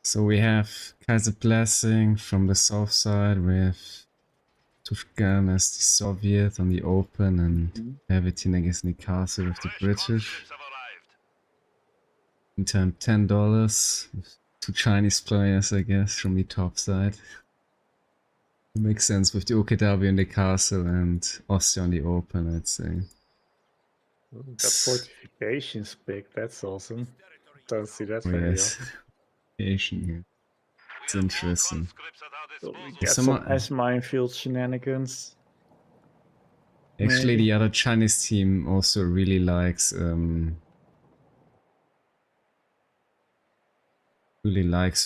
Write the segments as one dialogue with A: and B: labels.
A: So we have Kaiser Blessing from the south side with Tushkan as the Soviet on the open and Pervitin against the castle with the British. In turn $10 with 2 Chinese players, I guess, from the top side. It makes sense with the OKW in the castle and Austria on the open, I'd say.
B: Got fortifications picked, that's awesome. Don't see that
A: Oh,
B: very
A: yes.
B: often.
A: Asian here. It's interesting.
B: So we got some S-minefield shenanigans.
A: Actually,
B: Maybe.
A: the other Chinese team also really likes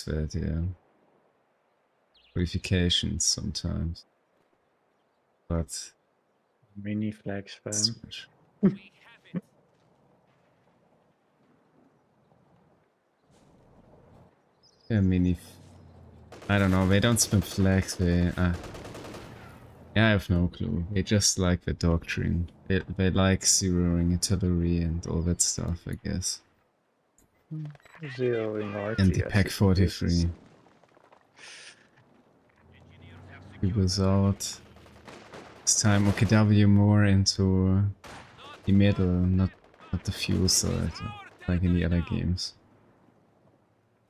A: that, yeah. Qualifications sometimes. But
B: Mini flags fan.
A: yeah, I don't know, they don't spam flags, they yeah, I have no clue. They just like the doctrine. They like zeroing artillery and all that stuff, I guess.
B: Zeroing RTS.
A: And the Pack 43. He was out. This time OKW more into the middle, not the fuel side, like in the other games.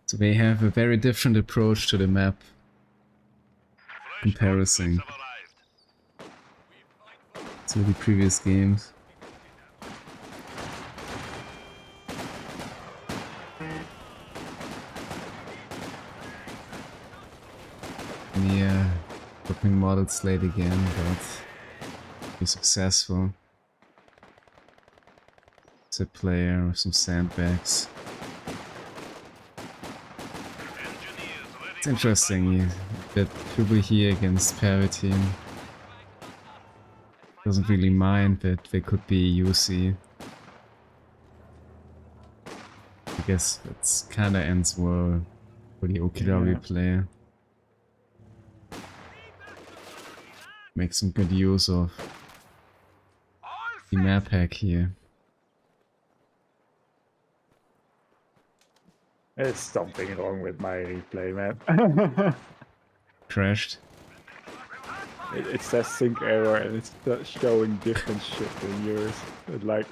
A: So they have a very different approach to the map comparison to the previous games. Yeah, dropping models late again, but be successful. It's a player with some sandbags. It's interesting that Kuba here against Pervitin doesn't really mind that they could be UC. I guess that's kinda ends well for the OKW player. Make some good use of the map hack here.
B: There's something wrong with my replay, man.
A: Crashed.
B: It says sync error and it's showing different shit than yours. Like,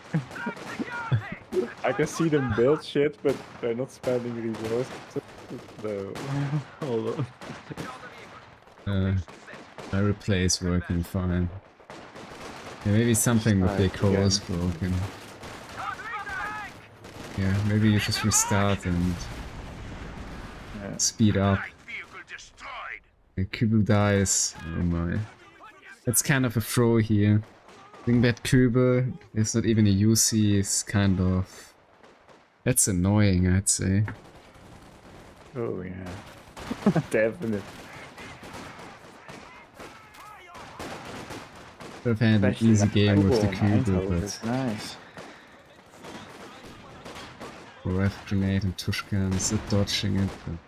B: I can see them build shit, but they're not spending resources. No. Hold
A: on. My replay is working fine. Yeah, maybe something with the core is broken. Yeah, maybe you just restart and speed up. The Kübel dies. Oh my. That's kind of a throw here. I think that Kübel is not even a UC, is kind of... That's annoying, I'd say.
B: Oh yeah. Definitely.
A: I've had an easy game with the Kübel, but...
B: Nice.
A: Ref grenade and Tushkan is dodging it, but...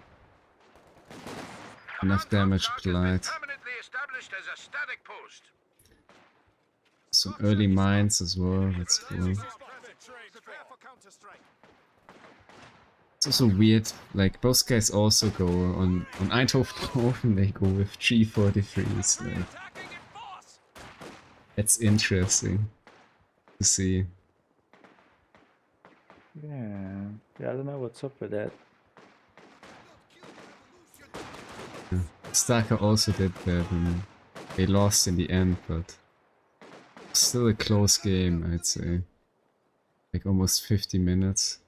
A: Enough damage applied. Some early mines as well, that's cool. It's also weird, like both guys also go on Eindhoven, they go with G43s, like... It's interesting to see.
B: Yeah, I don't know what's up with that.
A: Yeah. Starker also did that and they lost in the end, but still a close game, I'd say. Like almost 50 minutes.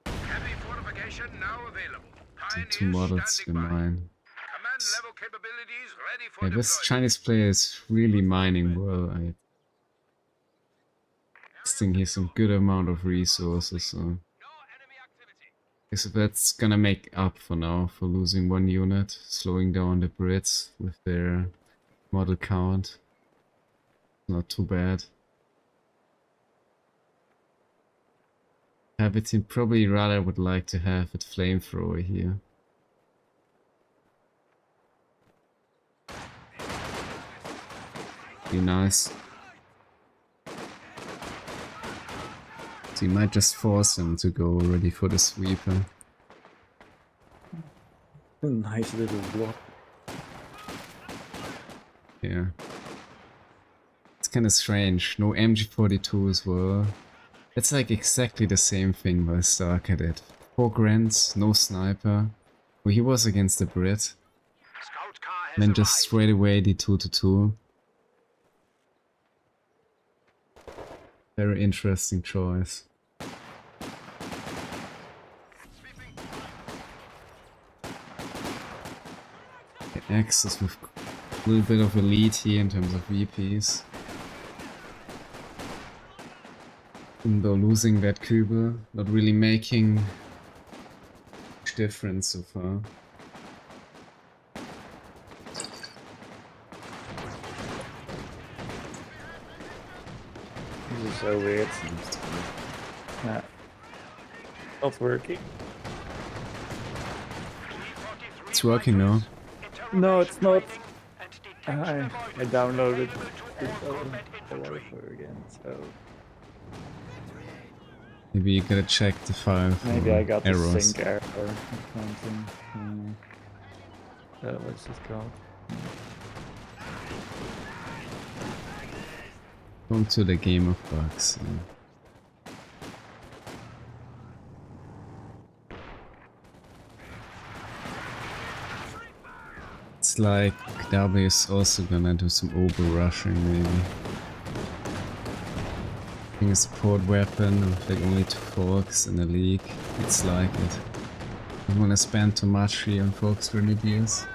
C: Heavy fortification now available.
A: So 2 models in mine. Yeah, this Chinese player is really mining well. I think he's some good amount of resources, so I guess that's gonna make up for now for losing 1 unit, slowing down the Brits with their model count. Not too bad. Pervitin probably rather would like to have it flamethrower here. Be nice. So you might just force him to go ready for the sweeper.
B: Nice little block.
A: Yeah. It's kind of strange. No MG42 as well. It's like exactly the same thing by Starker did. 4 grants, no sniper. Well, he was against the Brit.
C: Scout car has
A: Then just
C: arrived.
A: straight away the 2-2. Very interesting choice. The Axis with a little bit of a lead here in terms of VPs. Even though losing that Kübel, not really making much difference so far.
B: This is so weird. Nah. Not working.
A: It's working now.
B: No, it's not. I downloaded it on the Wi-Fi again, so
A: Maybe you gotta check the file for
B: maybe I got the
A: errors.
B: sync error or something. What's this called?
A: Going to the game of bugs. Yeah. It's like W is also gonna do some over rushing maybe. Being a support weapon with like only 2 forks and a leak. It's like it. Don't wanna spend too much here on forks grenadiers.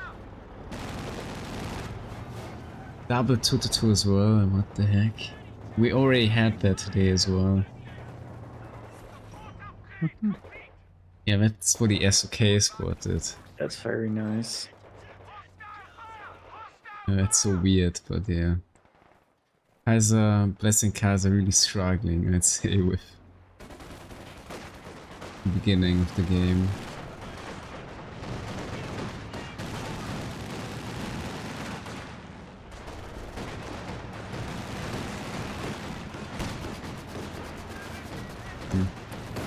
A: Double 2-2 as well, what the heck? We already had that today as well. Yeah, that's what the SOK squad did.
B: That's very nice.
A: That's so weird, but yeah. Kaiser, Blessing Kaiser really struggling, I'd say, with the beginning of the game.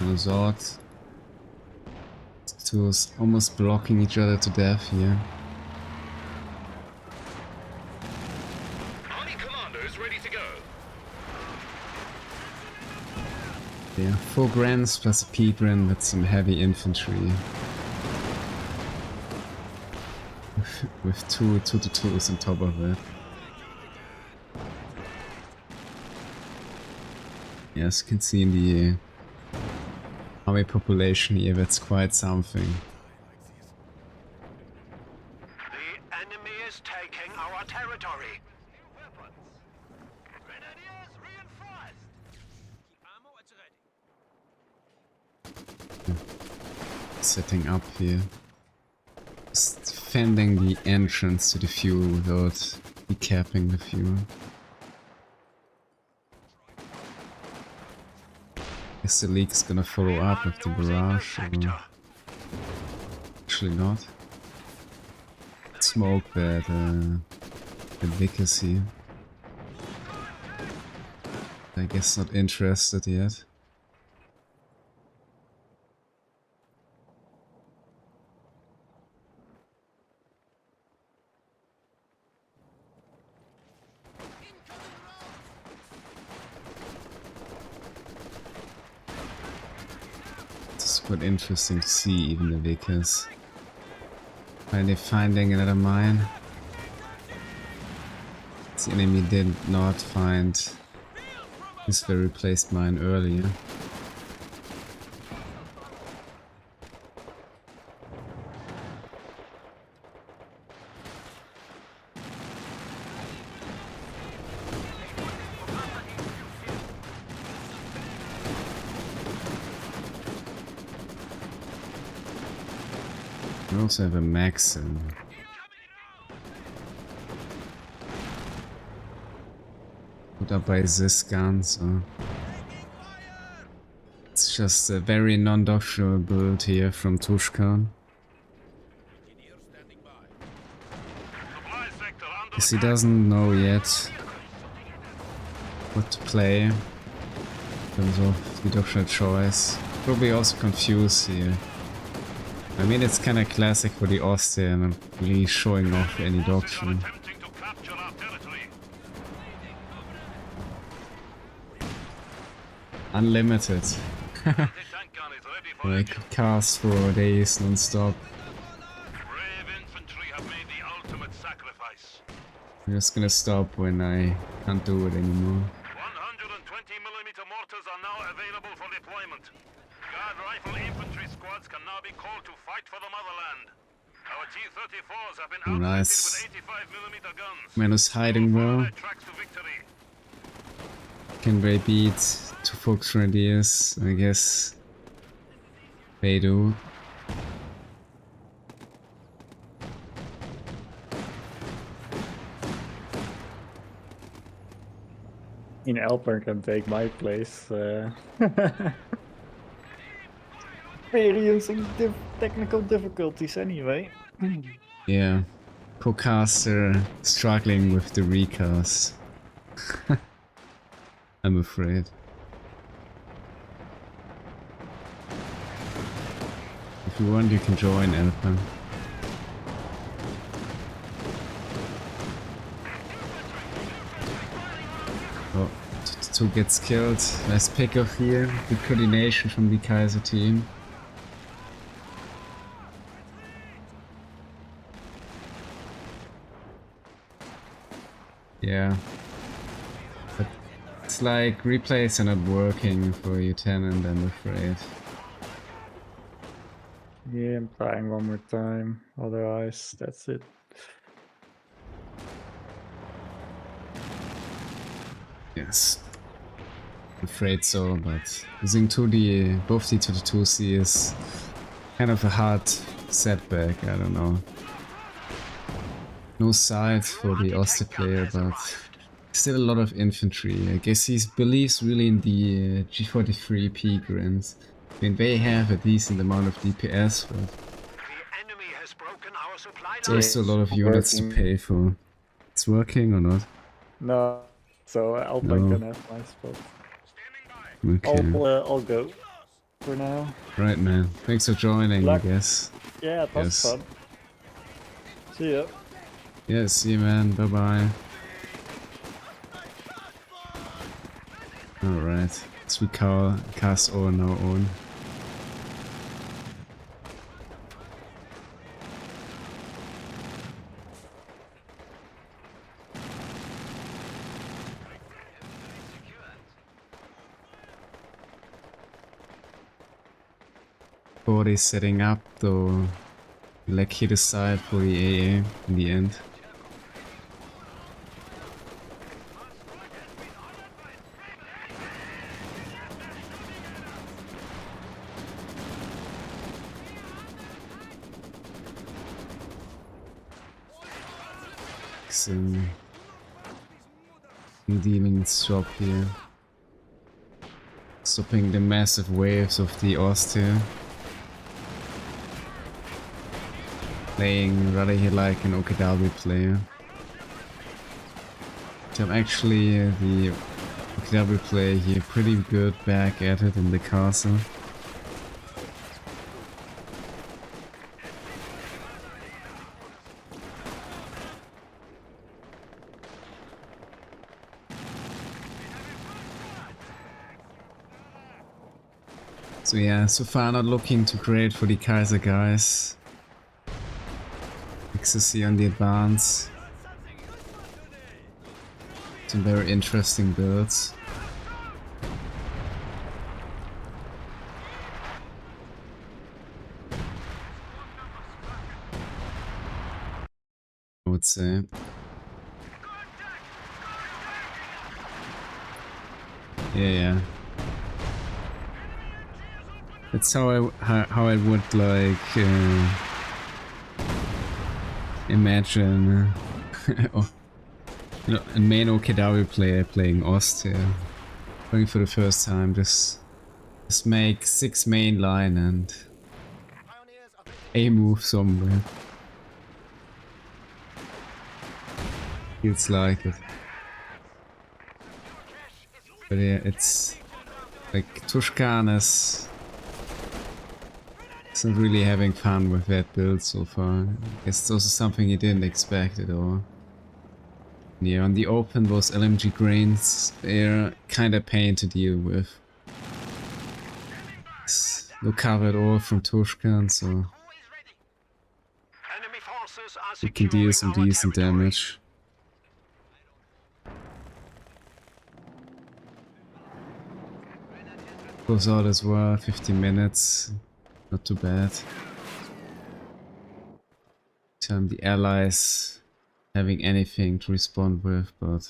A: Resort. Two is almost blocking each other to death here.
C: Army commandos ready to go.
A: Yeah, 4 grants plus a P grand with some heavy infantry. With 2-2s on top of it. Yeah, as you can see in the army population here, that's quite something.
C: The enemy is taking our territory. Grenadiers reinforced. Keep ammo at ready.
A: Setting up here. Just defending the entrance to the fuel without decapping the fuel. Guess the leak's gonna follow up with the barrage, or actually not. Smoke that Vickers here. I guess not interested yet. It's quite interesting to see even the Vickers. Finally finding another mine. The enemy did not find this very placed mine earlier. We also have a Maxim. Put up by this gun, so it's just a very non-doctrinal build here from Tushkan. Guess he doesn't know yet what to play in terms of the doctrinal choice. Probably also confused here. I mean, it's kind of classic for the Austrian, not really showing off any doctrine.
C: Attempting to capture our territory.
A: Unlimited.
C: Tank gun is ready for
A: Like cars for days non-stop.
C: brave infantry have made the ultimate sacrifice.
A: I'm just gonna stop when I can't do it anymore.
C: 120mm mortars are now available for deployment. Guard rifle infantry squads can now be called to fight for the motherland. Our T-34s have been outfitted
A: Nice.
C: with 85mm guns.
A: Man is hiding well.
C: Follow their tracks to victory.
A: Can they beat 2 Fox Grenadiers? I guess they do.
B: In Alper can take my place. Experiencing technical difficulties anyway.
A: Yeah. Co-caster struggling with the recast. I'm afraid. If you want, you can join Alpha. Oh, two gets killed. Nice pick off here. Good coordination from the Kaiser team. Yeah. But it's like replays are not working for Lieutenant, I'm afraid.
B: Yeah, I'm trying one more time. Otherwise, that's it.
A: Yes. I'm afraid so, but losing to the both the 2C is kind of a hard setback, I don't know. No side for the Oster player, but still a lot of infantry. I guess he believes really in the G43 P-Grins. I mean, they have a decent amount of DPS, but
C: The enemy has broken our supply
A: it's
C: line.
A: also a lot of units to pay for. It's working or not?
B: No, so Alper
A: No.
B: can have my spot.
A: Okay.
B: I'll go for now.
A: Right, man. Thanks for joining,
B: Luck.
A: I guess.
B: Yeah, it was
A: Yes.
B: fun. See ya.
A: Yeah, see you, man. Bye-bye. Alright. Let's cast on our own. Body setting up, though. Like he decide for the AA in the end. Some demons drop here. Stopping the massive waves of the Austria. Playing rather here like an OKW player. So I'm actually the OKW player here pretty good back at it in the castle. So yeah, so far not looking too great for the Kaiser guys. Ecstasy on the advance. Some very interesting builds. I would say. Yeah. That's how I would like imagine oh, you know, a main OKW player playing Austria. Going for the first time, just make 6 main line and a move somewhere. Feels like it. But yeah, it's like Tushkan is It's not really having fun with that build so far. I guess it's also something you didn't expect at all. Yeah, on the open, those LMG grains, they're kinda pain to deal with. No cover at all from Tushkan, so
C: Enemy forces are
A: we can deal some
C: securing our
A: decent
C: territory.
A: damage. Goes out as well, 15 minutes, not too bad. Time the allies having anything to respond with, but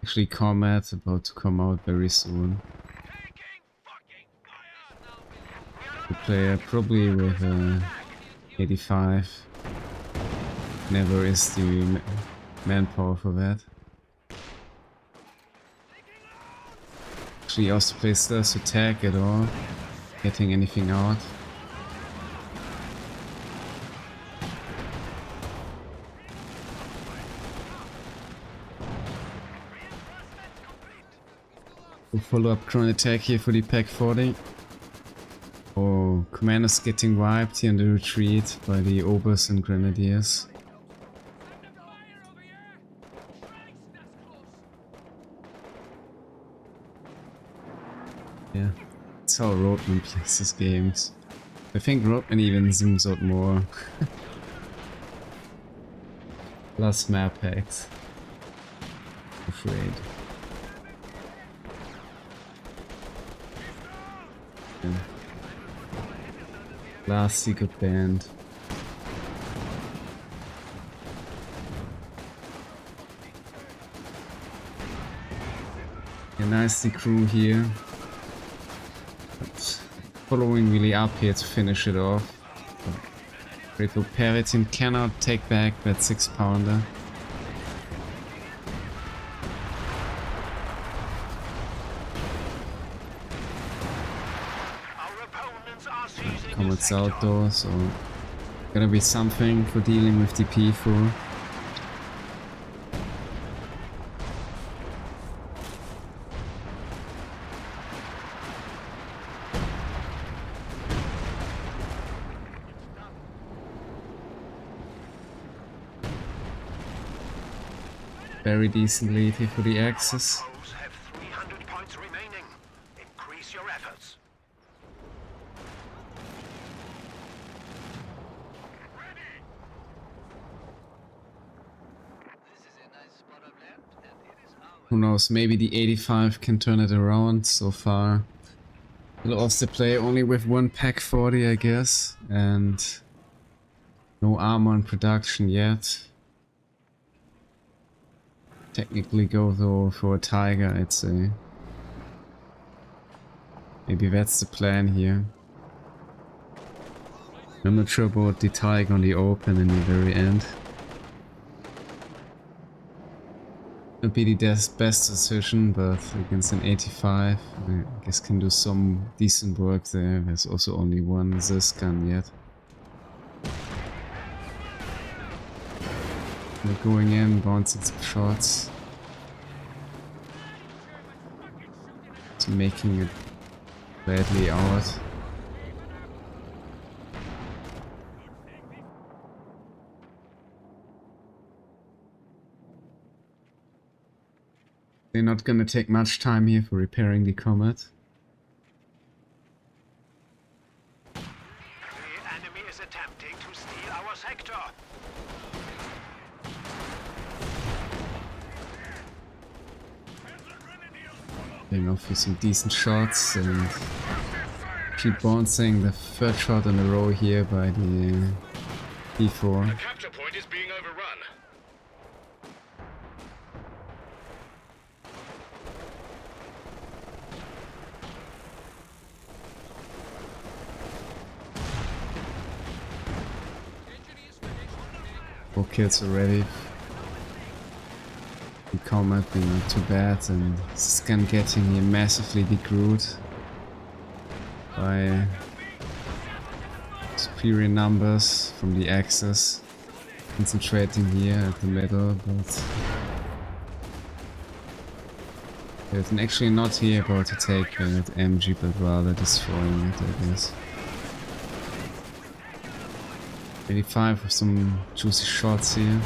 A: actually combat about to come out very soon. The player probably with 85 never is the manpower for that. Actually also plays does attack at all, getting anything out. We'll follow up drone attack here for the Pack 40. Oh, commander's getting wiped here in the retreat by the Obers and Grenadiers. Yeah, that's how Roadman plays his games. I think Roadman even zooms out more. Plus map hacks. Afraid. Yeah. Last secret band. A nice crew here. But following really up here to finish it off. Grateful Pervitin cannot take back that 6-pounder. Comets out though, so gonna be something for dealing with the P4. Very decent lead here for the Axis.
C: Have 300 points remaining. Increase your efforts.
A: Who knows, maybe the 85 can turn it around. So far lost the play only with one Pack 40 I guess, and no armor in production yet. Technically go though for a Tiger, I'd say. Maybe that's the plan here. I'm not sure about the Tiger on the open in the very end. Would be the best decision, but against an 85, I guess can do some decent work there. There's also only one Tushkan yet. They're going in, bouncing some shots. So making it badly out. They're not gonna take much time here for repairing the Comet.
C: The enemy is attempting to steal our sector.
A: Getting off with some decent shots and keep bouncing the third shot in a row here by the P4.
C: Capture point is being overrun.
A: Four kills already. The Comet being not too bad, and Tushkan getting here massively degreed by superior numbers from the Axis. Concentrating here at the middle, but they're actually not here about to take that MG, but rather destroying it, I guess. 85 with some juicy shots here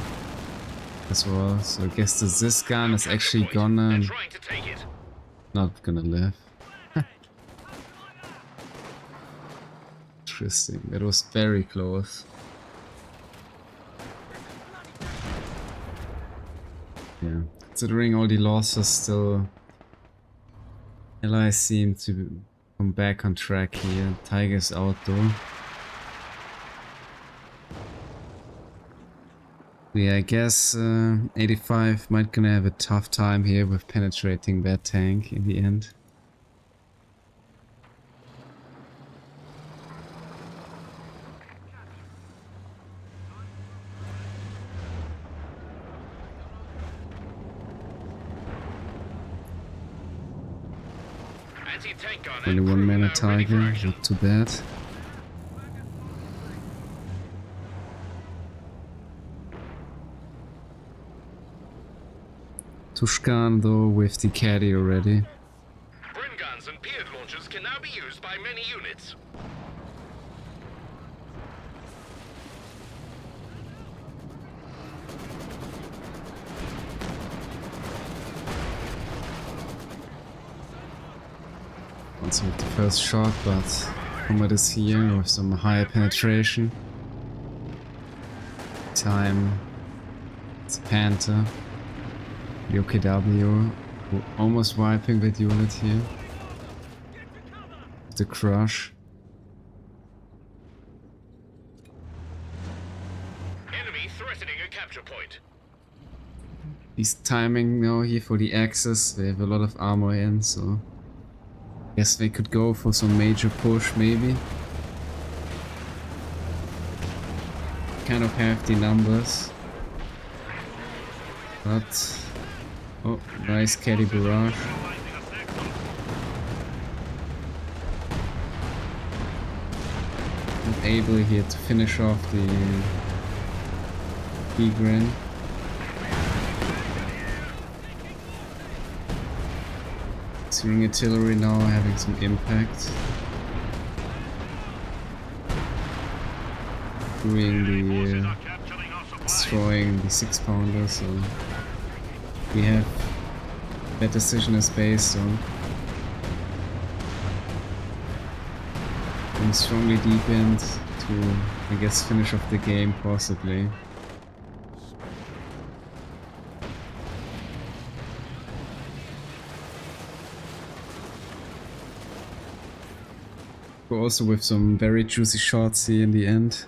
A: as well. So I guess this gun is actually gonna
C: Trying to take it.
A: not gonna live. Interesting. That was very close. Yeah. Considering all the losses, still Elice seem to come back on track here. Tiger's out though. Yeah, I guess 85 might gonna have a tough time here with penetrating that tank in the end.
C: Anti-tank gun
A: Only
C: and
A: one
C: crew
A: mana
C: now ready for
A: Tiger,
C: action.
A: not too bad. Tushkan though with the caddy already.
C: Brin guns and Beard launchers can now be used by many units.
A: Also with the first shot, but Comet is here with some higher penetration. Time, it's a Panther. The OKW, almost wiping that unit here. The crush.
C: Enemy threatening a capture point.
A: He's timing now here for the axis. They have a lot of armor in, so guess they could go for some major push maybe. Kind of have the numbers. But oh, nice caddy barrage. Not able here to finish off the Egren. Seeing artillery now having some impact. Doing the destroying the 6-pounder, so we have that decision is based so I'm strongly deep in to, I guess, finish off the game possibly. But also with some very juicy shots here in the end.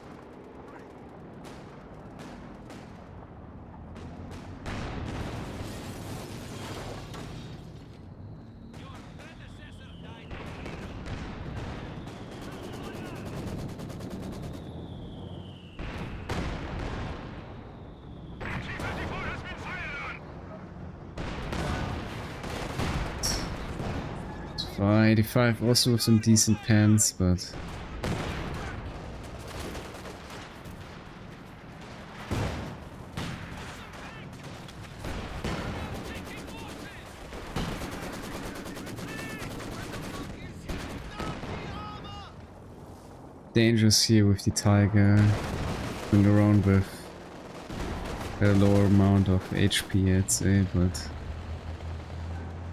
A: So 85 also with some decent pens, but dangerous here with the Tiger going around with a lower amount of HP, I'd say, but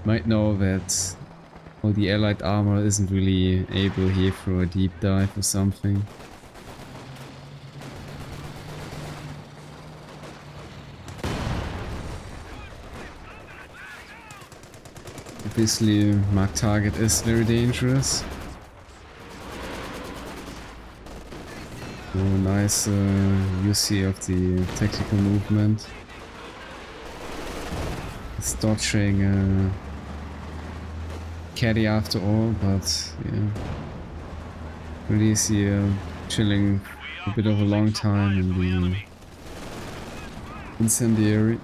A: might know that all the allied armor isn't really able here for a deep dive or something. Obviously, mark target is very dangerous. Oh, nice use here of the tactical movement. It's dodging caddy after all, but yeah. Elice here chilling a bit of a long time in the incendiary.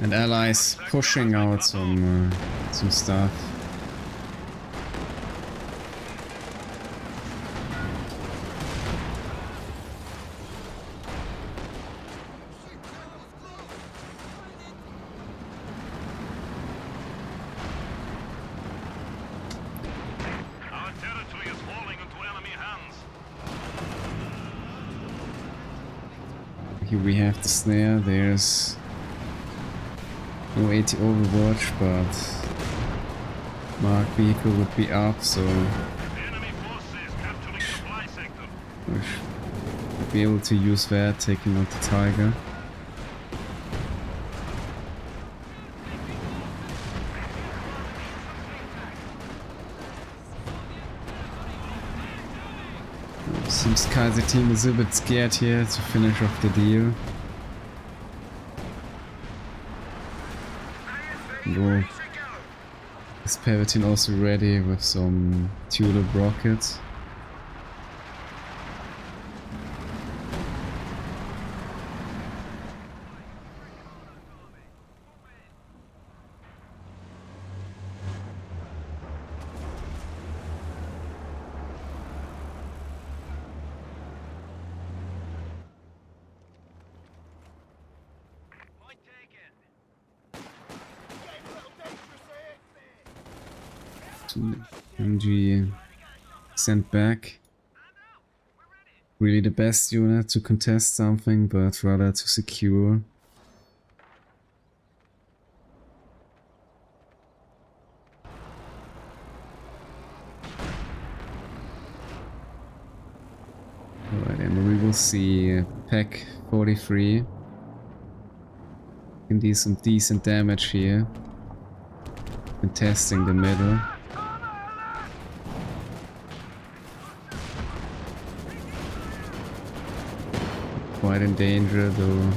A: And allies pushing out some stuff.
C: Our territory is
A: Here we have the snare. There's no AT overwatch, but marked vehicle would be up, so
C: Enemy forces capturing the supply sector.
A: we should be able to use that, taking out the Tiger. Seems Kaiser team is a bit scared here to finish off the deal. Go. Is Pervitin also ready with some tulip rockets? MG sent back. Really the best unit to contest something, but rather to secure. Alright, and we will see Pack 43. Can do some decent damage here. Contesting the middle. Quite in danger though.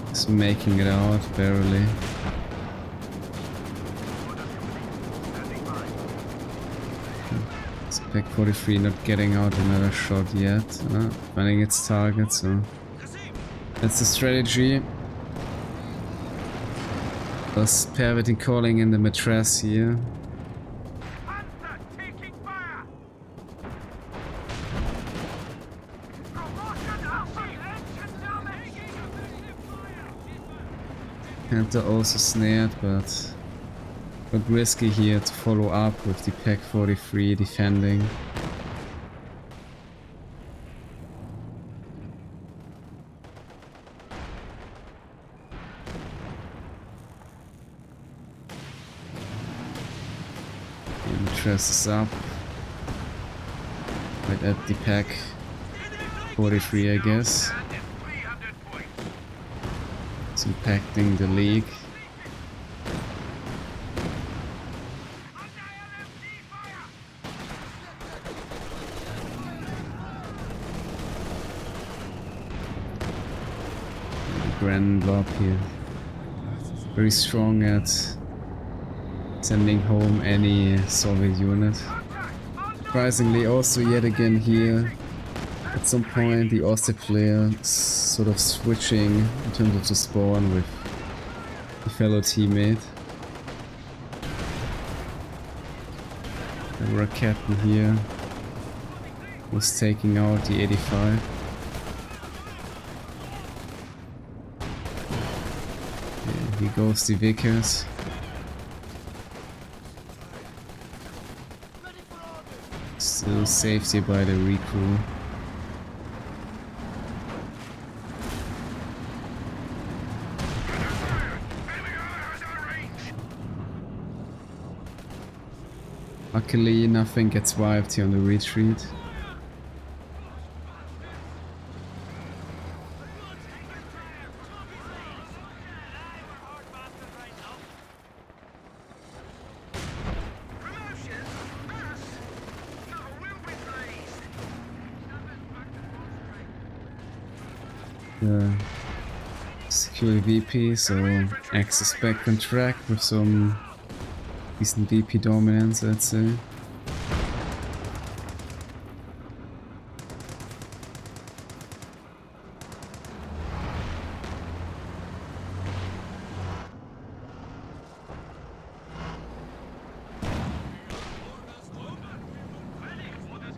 A: It's making it out barely. Spec 43 not getting out another shot yet. Finding its target, so that's the strategy. Plus Pervitin calling in the mattress here. Panther also snared, but risky here to follow up with the Pack 43 defending. Interest is up. Right at the Pack 43, I guess. It's impacting the league. Grand Lob here. Very strong at sending home any Soviet unit. Surprisingly also yet again here, at some point the Aussie player sort of switching in terms of the spawn with a fellow teammate. Our captain here was taking out the 85. Okay, here goes the Vickers. Still safety by the recrew. Luckily nothing gets wiped here on the retreat. Secure VP, so access back on track with some decent VP dominance, I'd say.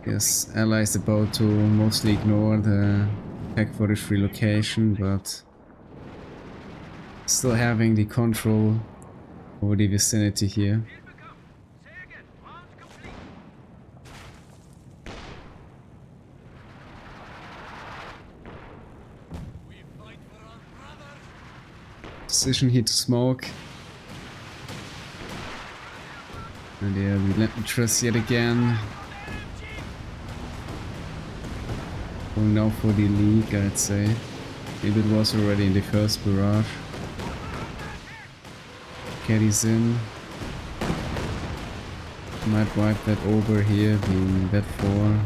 A: Guess Elice about to mostly ignore the Pack 43 location, but still having the control over the vicinity here. decision here to smoke. And yeah, relentless yet again. Going now for the league, I'd say. Maybe it was already in the first barrage. Caddy's in. Might wipe that over here, being that 4.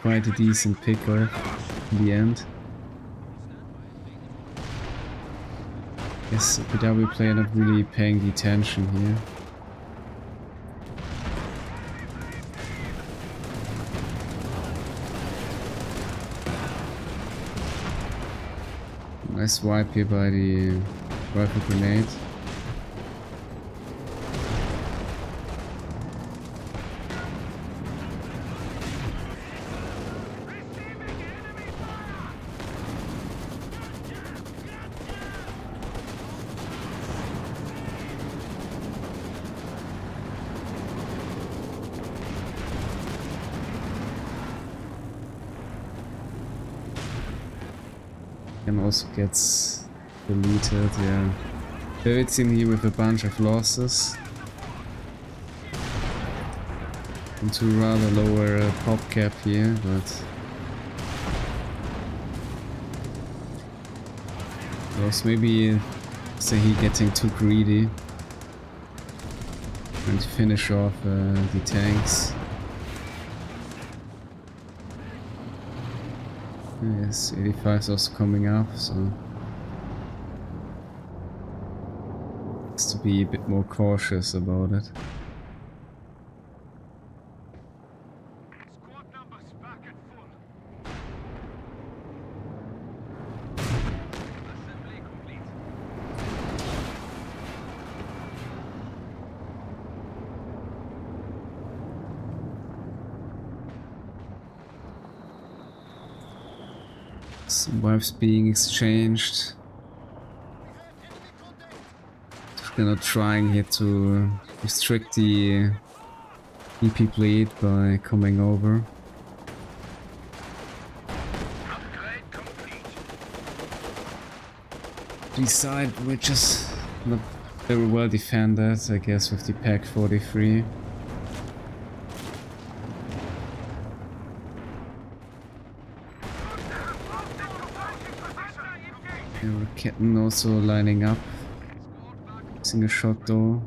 A: Quite a decent pickup in the end. Guess PW player not really paying the attention here. Nice wipe here by the rifle grenade. And also gets deleted, yeah. Pervitin here with a bunch of losses. Into rather lower pop cap here, but was maybe say he getting too greedy. Trying to finish off the tanks. Yes, 85 is also coming up, so has to be a bit more cautious about it.
C: Squad numbers back at full. Assembly complete.
A: Some wipes being exchanged. Tushkan not trying here to restrict the EP bleed by coming over.
C: Upgrade complete.
A: The side which is not very well defended, I guess, with the Pack 43. Kitten also lining up. Missing a shot though.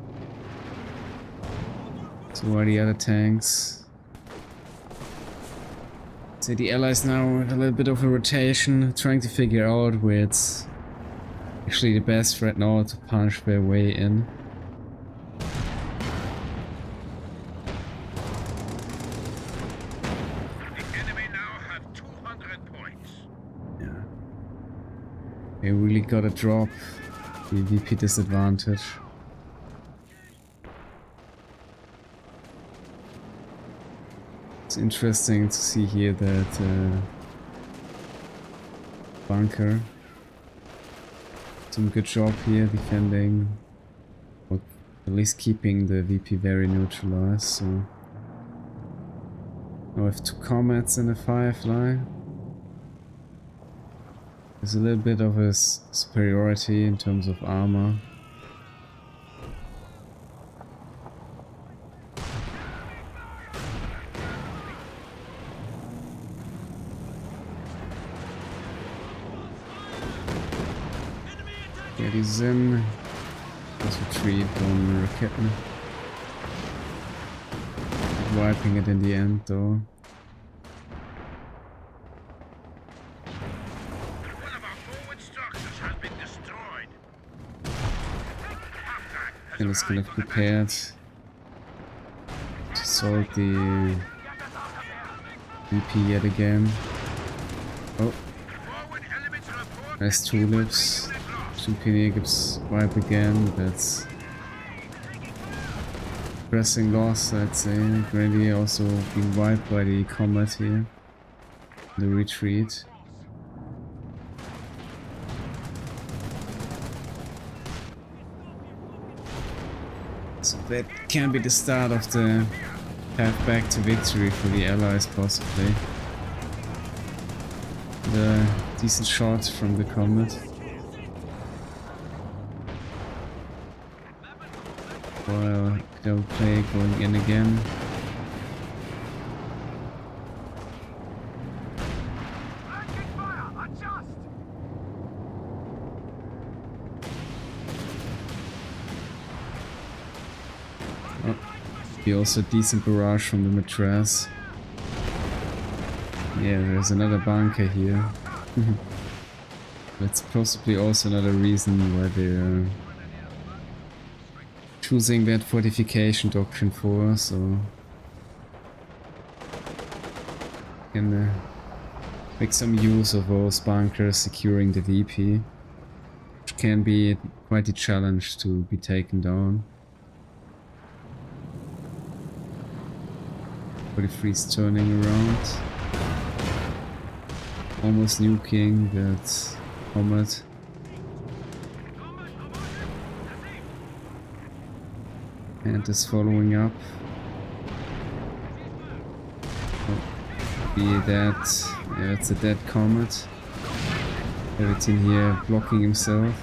A: So are the other tanks. So the allies now with a little bit of a rotation, trying to figure out where it's actually the best right now to punch their way in.
C: The enemy now have 200 points.
A: Yeah. They really gotta drop the VP disadvantage. It's interesting to see here that Bunker some good job here defending, or at least keeping the VP very neutralized. So now we have 2 comets and a Firefly. There's a little bit of a superiority in terms of armor. Get these in. Let's retreat on Raketen. Wiping it in the end though. And it's gonna be prepared to assault the VP yet again. Oh, nice tulips. Champigny gives wipe again. That's pressing loss, I'd say. Grandy also being wiped by the combat here. The retreat. So that can be the start of the path back to victory for the allies, possibly. The decent shots from the combat. Well, double play going in again. Oh, be also a decent barrage from the mattress. Yeah, there's another bunker here. That's possibly also another reason why they're choosing that fortification doctrine for, so can make some use of those bunkers securing the VP, which can be quite a challenge to be taken down. 43's turning around, almost nuking that Comet. And is following up. Oh, be that. Yeah, it's a dead Comet. Pervitin here blocking himself.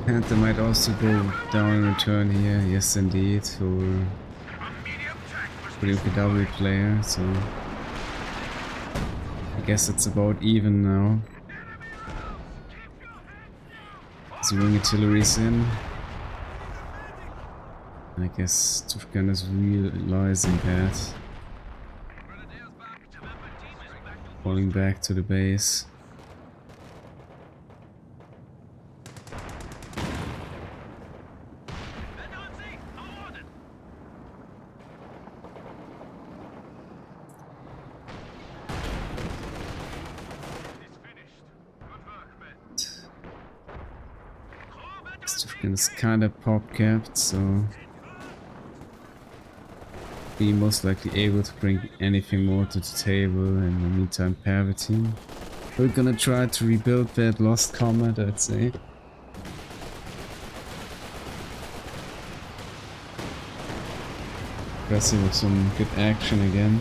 A: Panther might also go down in return here, yes indeed, for the OKW player, so I guess it's about even now. The wing artillery's in. I guess Tushkan is realizing that. Falling back to the base. It's kind of pop capped, so be most likely able to bring anything more to the table. In the meantime, Pervitin. We're gonna try to rebuild that lost comet, I'd say. Impressive with some good action again.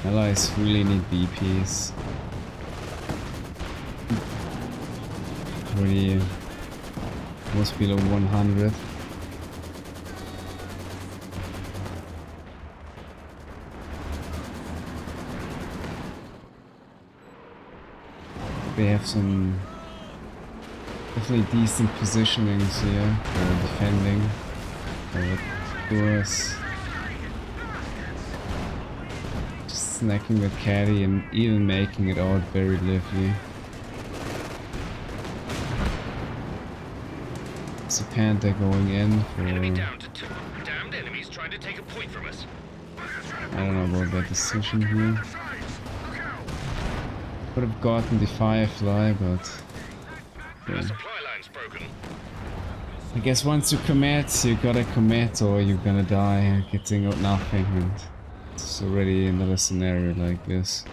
A: Elice really need BPs. Already was below 100. They have some definitely decent positionings here for defending. But of course, snacking with caddy and even making it out very lively. It's a Panther going in for...
C: Enemy down to 2. Damned enemies trying to take a point from us.
A: I don't know about that decision here. Could have gotten the Firefly, but...
C: The
A: yeah.
C: supply line's broken.
A: I guess once you commit, you gotta commit or you're gonna die getting out nothing, and it's already another scenario like this.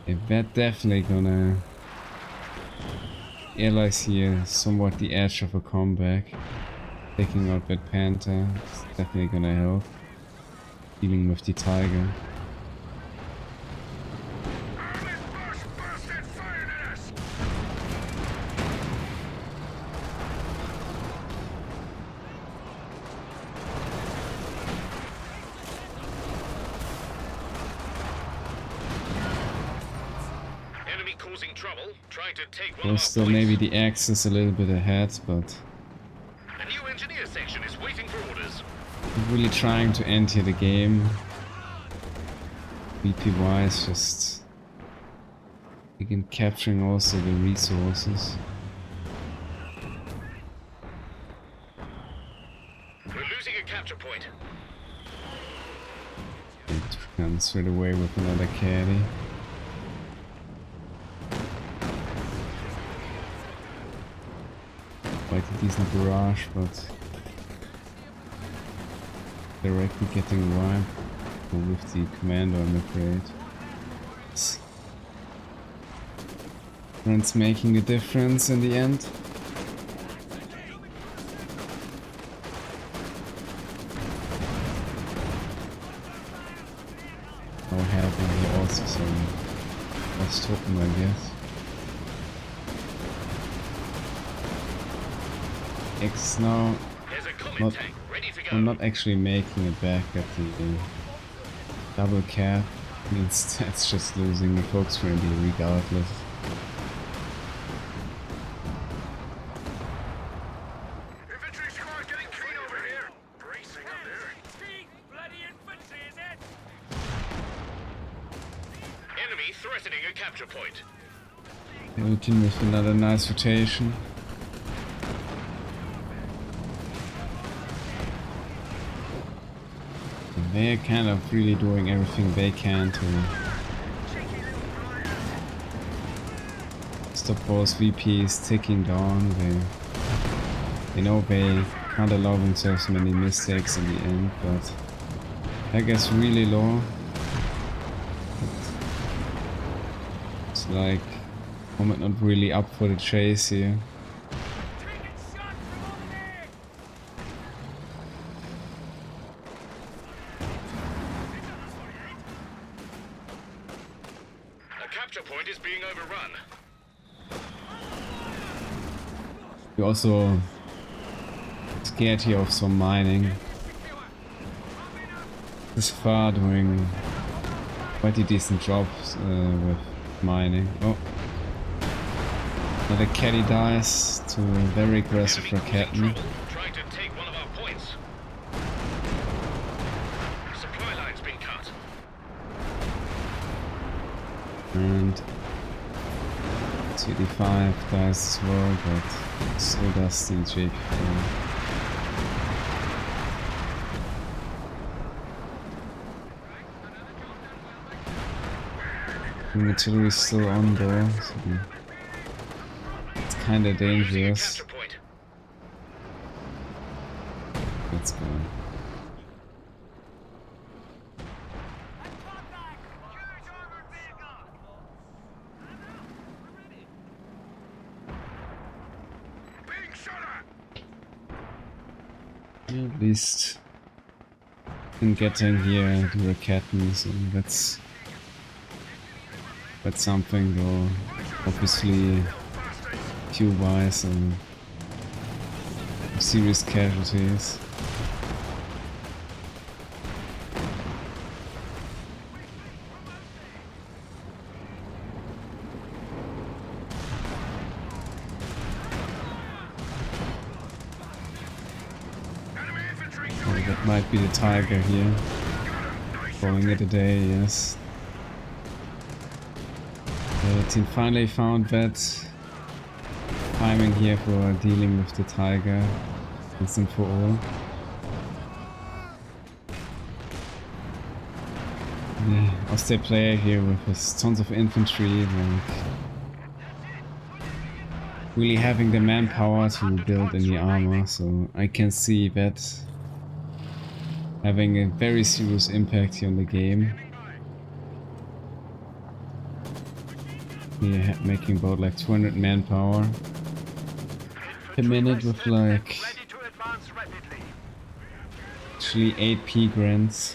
A: Yeah, that definitely gonna... Elice here, somewhat the edge of a comeback. Taking out that Panther is definitely gonna help. Dealing with the Tiger. Well, still maybe the Axe is a little bit ahead, but
C: a new engineer section is waiting for orders.
A: I'm really trying to end here the game. BP wise, just begin capturing also the resources.
C: We're losing a capture point.
A: Tushkan straight away with another caddy. Quite a decent barrage, but directly getting wiped. go with the commander, I'm afraid. It's making a difference in the end. Now having here also some lost token, I guess. X now not, I'm not actually making it back at the double cap. Means that's just losing the folks friendly regardless.
C: Infantry squad getting clean over here. Bracing up there. Bloody infantry, is it? Enemy threatening a capture point.
A: Pervitin with another nice rotation. They're kind of really doing everything they can to stop those VPs ticking down. They know they can't allow themselves many mistakes in the end, but I guess really low. It's like I'm not really up for the chase here.
C: Point is being overrun.
A: We're also scared here of some mining. This far doing quite a decent job with mining. Oh, another caddy dies to a very aggressive Raketen.
C: Trying to take one of our points. Supply line's been cut.
A: And CD5 dies as well, but so does the JP4. The artillery is still on though, so it's kinda dangerous. Let's go. At least in getting here the Raketen, so that's something though. Obviously Q-wise and serious casualties. That might be the Tiger here. Calling it a day, yes. The team finally found that timing here for dealing with the Tiger once and for all. The Austere player here with his tons of infantry, like really having the manpower to build any armor, so I can see that having a very serious impact here on the game. Yeah, making about like 200 manpower per minute with like actually 8 P grants.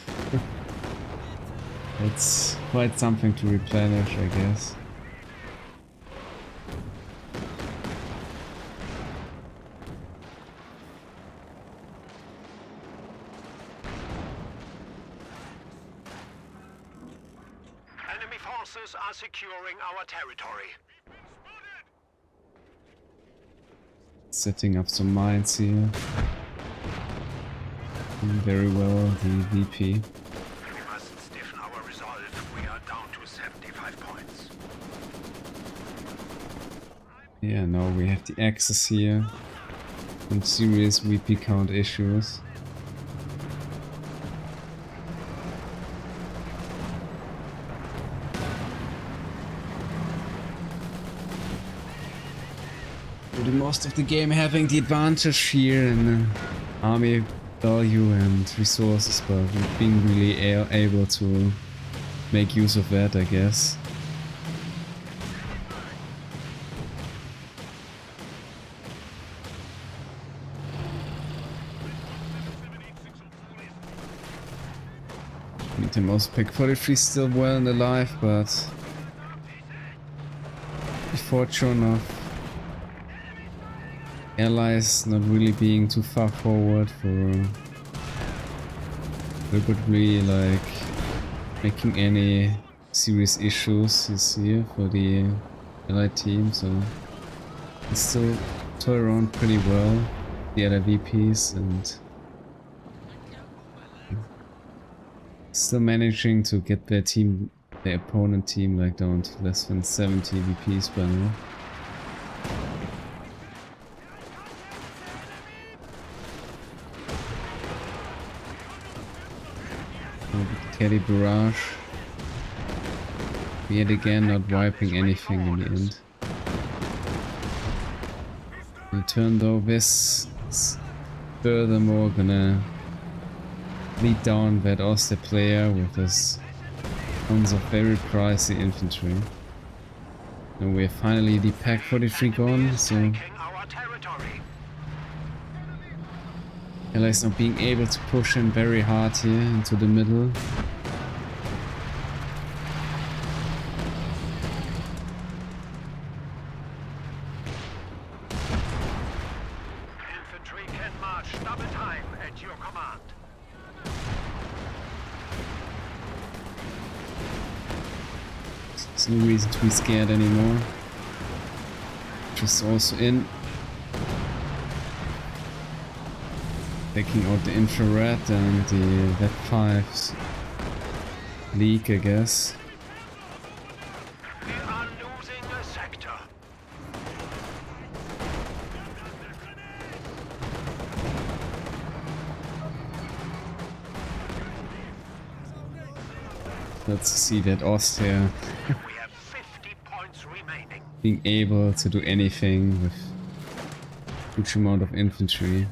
A: It's quite something to replenish, I guess.
C: Are securing our territory.
A: Setting up some mines here. Doing very well, the VP.
C: We must stiffen our resolve. We are down to 75 points.
A: Yeah, now we have the Axis here. Some serious VP count issues. Most of the game having the advantage here, and army value and resources, but we've been really able to make use of that, I guess. Need him also pick 43 still well and alive, but fortune of Elice not really being too far forward for deliberately like making any serious issues this year for the Allied team, so it's still toy around pretty well, the other VPs, and still managing to get their team, their opponent team, like down to less than 70 VPs by now. Caddy Barrage. Yet again not wiping anything in the end. In turn though, this is furthermore gonna lead down that Oster player with his tons of very pricey infantry. And we're finally the Pack 43 gone, so Elice not being able to push in very hard here into the middle.
C: Infantry can march double time at your command.
A: There's no reason to be scared anymore. Just also in. Taking out the infrared and the Z5's leak, I guess.
C: We are losing a sector.
A: Let's see that Ost here
C: We have 50 points remaining.
A: being able to do anything with huge amount of infantry.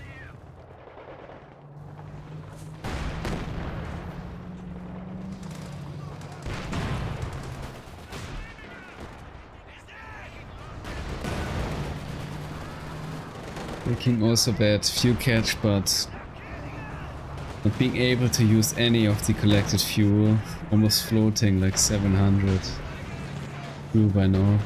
A: Making also that fuel catch, but not being able to use any of the collected fuel, almost floating like 700 fuel by now.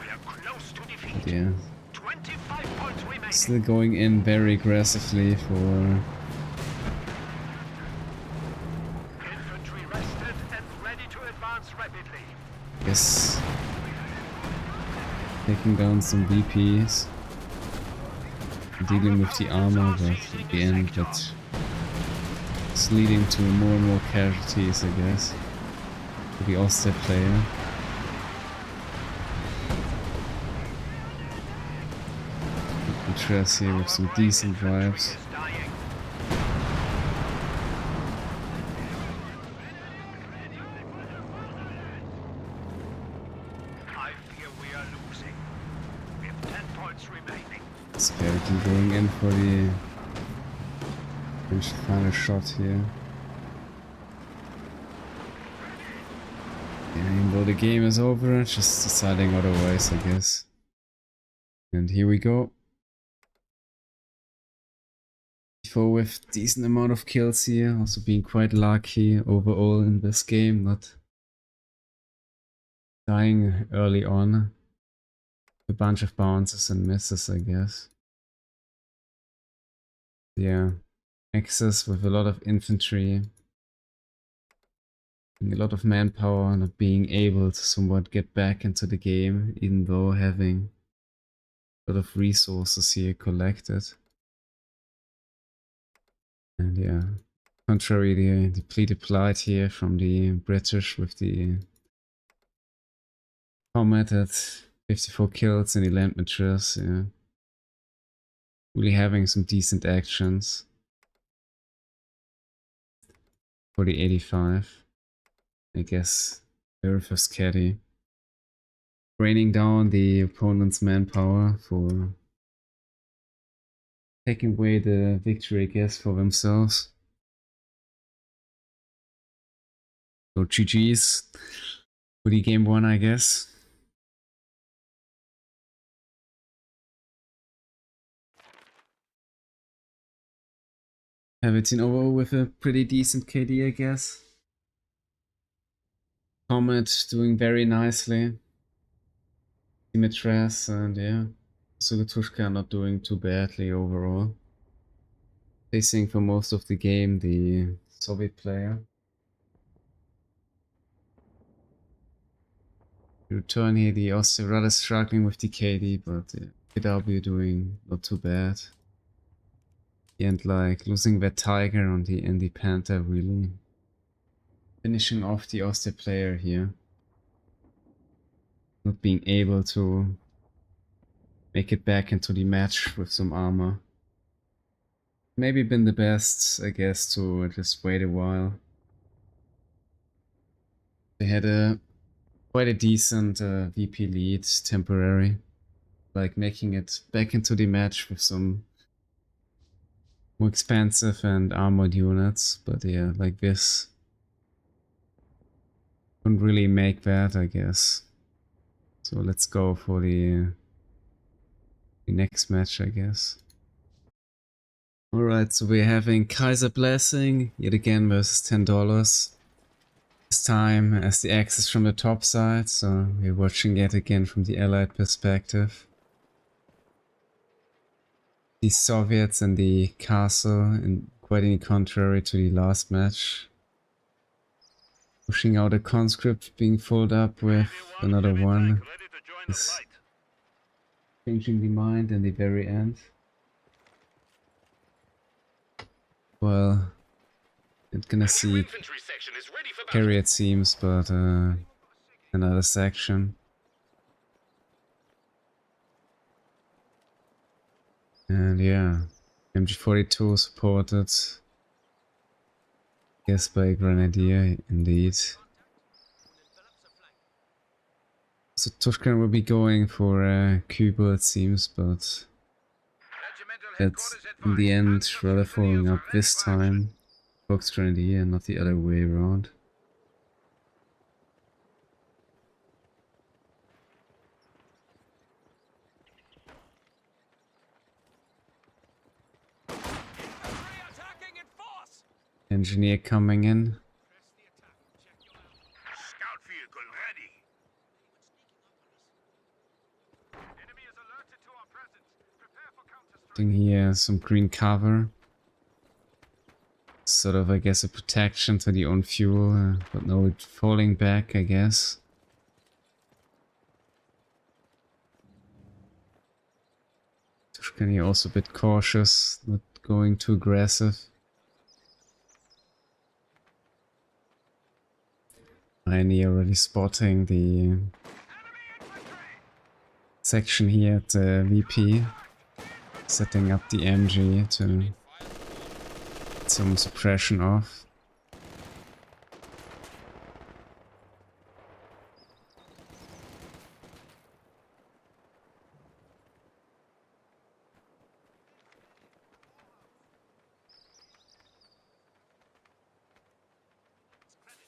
C: We are close to defeat.
A: But yeah,
C: 25 points remaining.
A: still going in very aggressively for
C: Infantry rested and ready to advance rapidly.
A: yes, taking down some VPs, dealing with the armor, but at the end that's it's leading to more and more casualties, I guess, for the Oster player. Interest here with some decent vibes.
C: Is dying. I fear we are losing. We have 10 points remaining.
A: It's Pervitin going in for the final shot here. Yeah, even though the game is over, just deciding otherwise, I guess. And here we go. Before with decent amount of kills here, also being quite lucky overall in this game, not dying early on. A bunch of bounces and misses, I guess. Yeah, access with a lot of infantry. A lot of manpower, not being able to somewhat get back into the game, even though having a lot of resources here collected. And yeah, contrary the depleted plight here from the British with the Comet at 54 kills in the land matches, yeah. Really having some decent actions for the 85. I guess very first caddy. Raining down the opponent's manpower for taking away the victory, I guess, for themselves. So GG's for the game 1, I guess. Pervitin over with a pretty decent KD, I guess. Comet doing very nicely. Dimitras and yeah. So the Tushkan not doing too badly overall. Facing for most of the game the Soviet player. Return here, the Austria rather struggling with the KD, but yeah, KW doing not too bad. And like losing that Tiger on the Andy Panther really finishing off the Austria player here. Not being able to make it back into the match with some armor. Maybe been the best, I guess, to just wait a while. They had quite a decent VP lead temporary, like making it back into the match with some more expensive and armored units, but yeah, like this couldn't really make that, I guess. So let's go for the next match, I guess. Alright, so we're having Kaiser Blessing yet again versus $10. This time as the axis from the top side, so we're watching it again from the Allied perspective. The Soviets and the castle, and quite in contrary to the last match. Pushing out a conscript, being followed up with another one. Is changing the mind in the very end. Well, it's gonna see carry it seems, but another section. And yeah, MG42 supported, guess by a Grenadier, indeed. So Tushkan will be going for Kuba, it seems, but it's in the end rather following up this time. Fox Grenadier, not the other way around. Engineer coming in.
C: Scout vehicle ready. Enemy is alerted to our presence. Prepare for counter-strike.
A: Putting here some green cover. Sort of, I guess, a protection to the own fuel, but no, it's falling back, I guess. Tushkan here also a bit cautious, not going too aggressive. Rainy already spotting the section here at VP, setting up the MG to get some suppression off.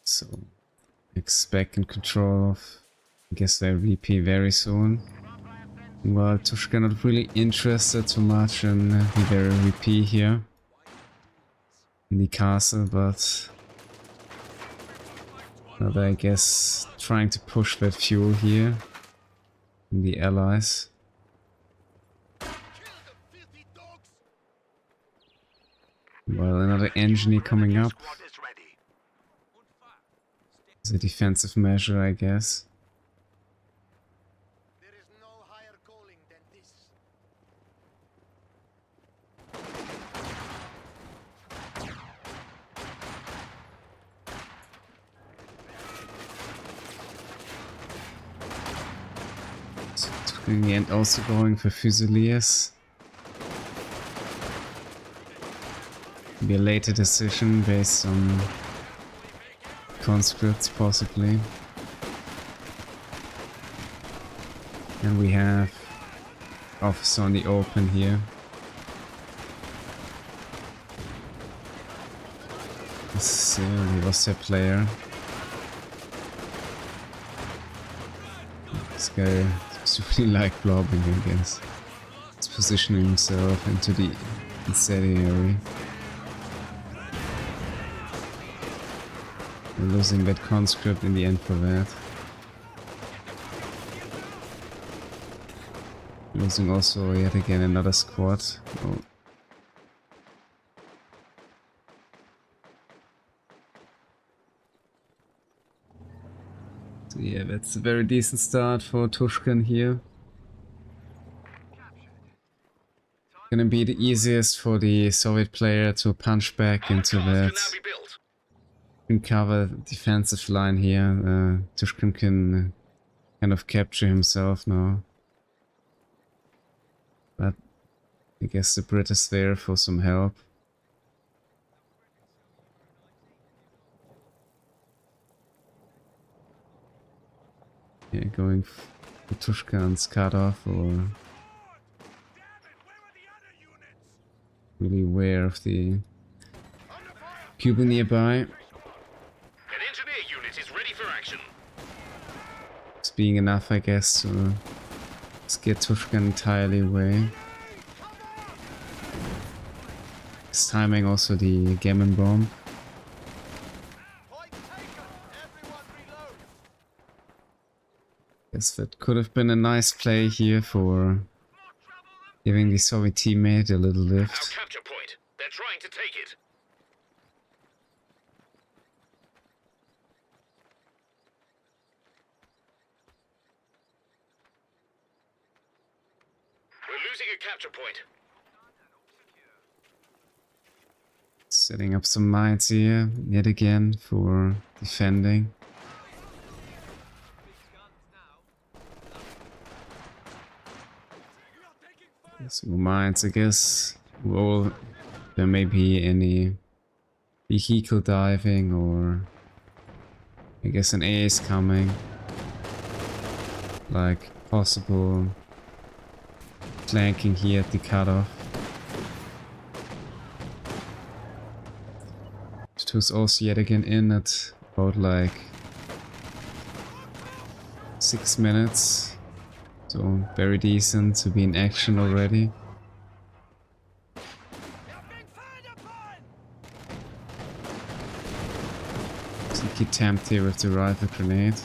A: So, X back in control of, I guess, their VP very soon. Well, Tushkan not really interested too much in their VP here in the castle, but rather, I guess, trying to push that fuel here in the allies. Well, another engineer coming up. It's a defensive measure, I guess.
D: There is no higher calling than this.
A: So in the end also going for Fusiliers. Be a later decision based on conscripts possibly. And we have officer on the open here. Yes, yeah, he was their player. This guy just really like blobbing, I guess. He's positioning himself into the incendiary. We're losing that conscript in the end for that. Losing also yet again another squad. Oh. So yeah, that's a very decent start for Tushkan here. Gonna be the easiest for the Soviet player to punch back into that. Can cover the defensive line here. Tushkan can kind of capture himself now. But I guess the Brit is there for some help. Yeah, going for Tushkan's cutoff or really aware of the Cuban nearby.
C: An engineer unit is ready for action.
A: It's being enough, I guess, to scare Tushkan entirely away. His timing also the gammon bomb. Guess that could have been a nice play here for giving the Soviet teammate a little
C: Our
A: lift.
C: capture point. They're trying to take it. We're losing a capture point.
A: Setting up some mines here, yet again, for defending. Some mines, I guess. Well, there may be any vehicle diving or I guess an A is coming. Like possible flanking here at the cutoff. It was also yet again in at about like 6 minutes. So very decent to be in action already. Sneaky attempt here with the rifle grenade.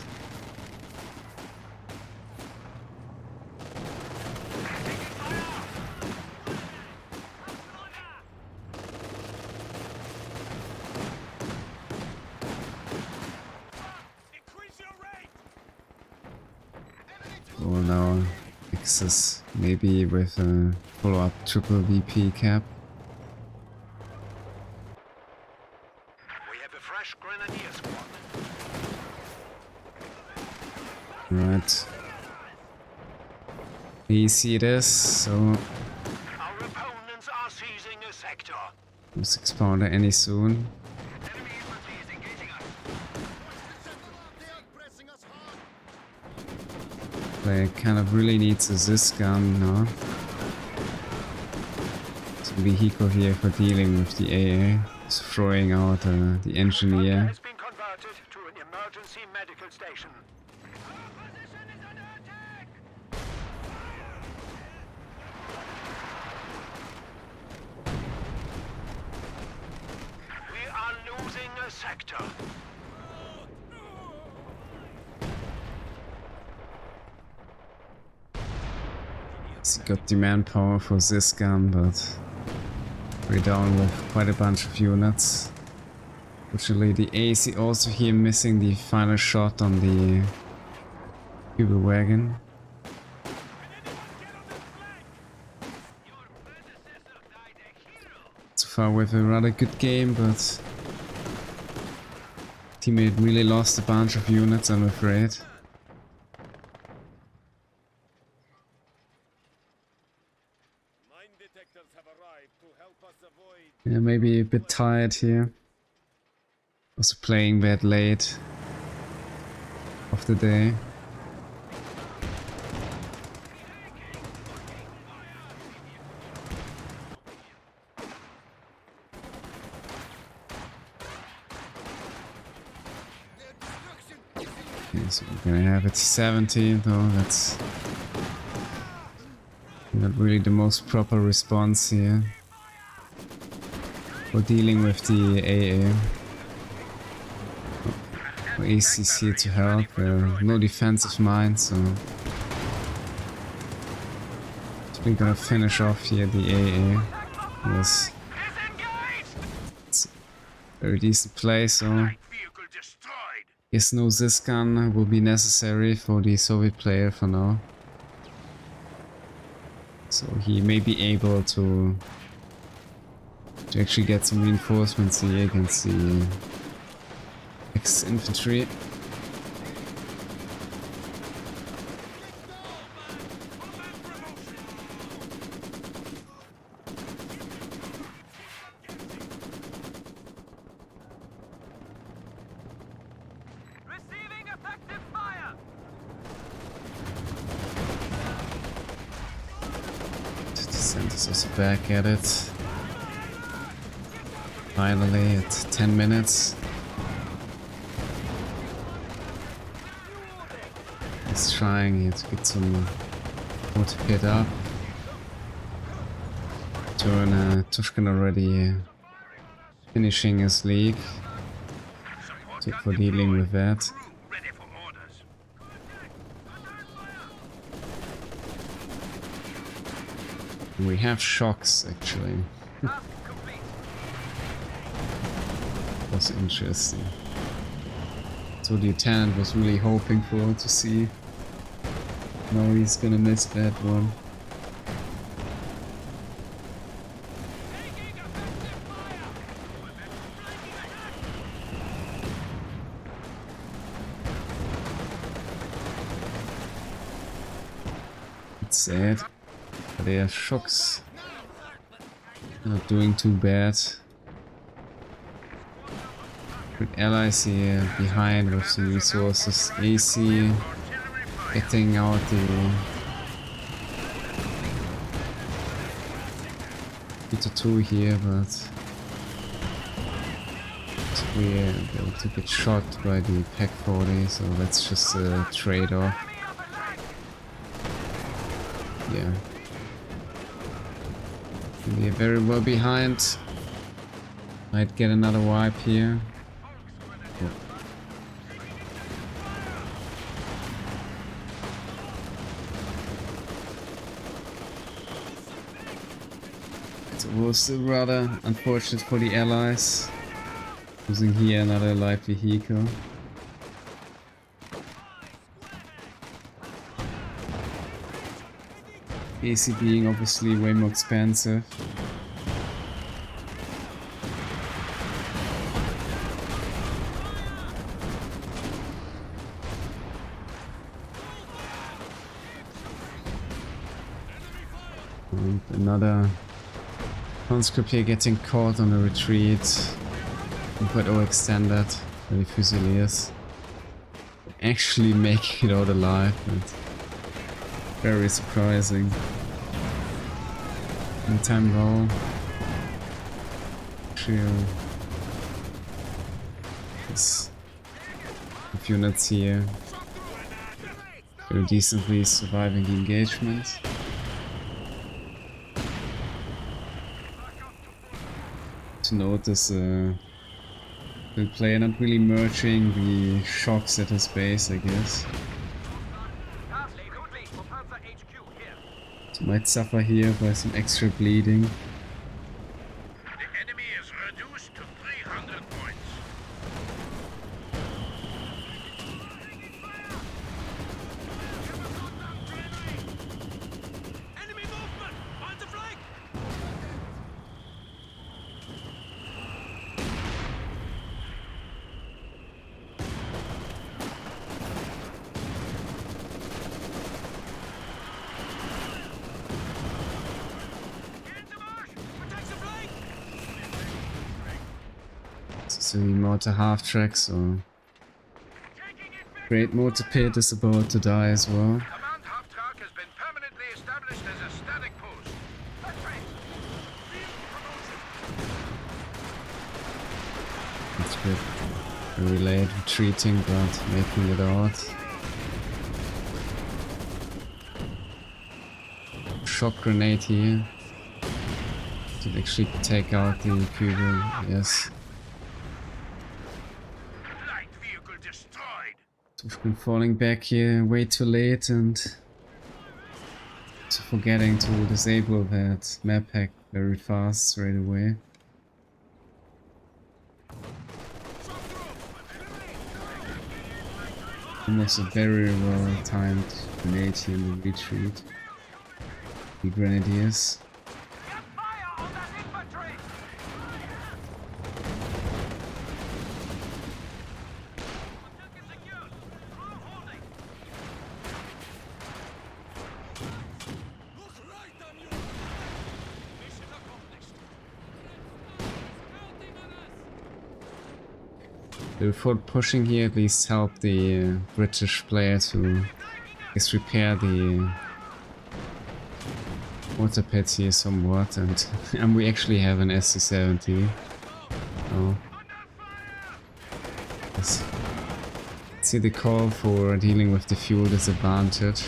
A: Or now X's maybe with a follow-up triple VP cap.
C: We have a fresh grenadier squad.
A: Right. Easy it is, so
C: Our opponents are seizing a sector.
A: let's expounder any soon.
C: Enemy infantry is engaging us.
A: Player kind of really needs a Zis gun now. Some vehicle here for dealing with the AA. Just throwing out the engineer.
C: Has been converted to an emergency medical station. Our position is under attack. We are losing a sector.
A: He got the manpower for this gun, but we're down with quite a bunch of units. Fortunately, the AC also here missing the final shot on the Cuba wagon. So far with a rather good game, but teammate really lost a bunch of units, I'm afraid. Yeah, maybe a bit tired here. Also playing that late of the day. Okay, so we're gonna have it 70, though that's not really the most proper response here for dealing with the AA. AC's here to help, no defensive mind, so we're gonna finish off here the AA. Yes, it's a very decent play, so guess no Ziskan will be necessary for the Soviet player for now. So he may be able to actually get some reinforcements here against the ex-infantry.
C: Receiving effective fire.
A: The descent is also back at it. Finally at 10 minutes. He's trying here to get some water pit up. Turn Tushkan already finishing his league. So for dealing with that.
C: Ready for orders.
A: We have shocks actually.
C: Task complete.
A: Was interesting. So the lieutenant was really hoping for to see. Now he's gonna miss that one. It's sad. But they have shocks. Not doing too bad. With Elice here behind with some resources. AC getting out the 2 here, but we're able to get shot by the Pack 40, so that's just a trade-off. Yeah. They're very well behind. Might get another wipe here. Yeah. It was still rather unfortunate for the Allies. Losing here another light vehicle. AC being obviously way more expensive. And another conscript here getting caught on a retreat. Quite overextended by the Fusiliers. Actually making it out alive. Very surprising. In time goal. Shield. This units here. Very decently surviving the engagement. To notice the player not really merging the shocks at his base, I guess. So might suffer here by some extra bleeding.
C: The enemy is reduced to 300 points. Enemy movement on the flank.
A: So the mortar half track, so great mortar pit is about to die as well.
C: Command half track has been permanently established as a static post.
A: That's good. Very late retreating, but making it out. Shock grenade here. To actually take out the Kübel, yes.
C: Light vehicle destroyed.
A: Tushkan falling back here way too late and so forgetting to disable that map hack very fast straight away. Almost a very well timed grenade here in the retreat. The grenadiers.
C: Get fire on that infantry!
A: Before pushing here, at least help the British player to repair the water pits here somewhat, and we actually have an SC-70. Oh. Yes. See the call for dealing with the fuel disadvantage.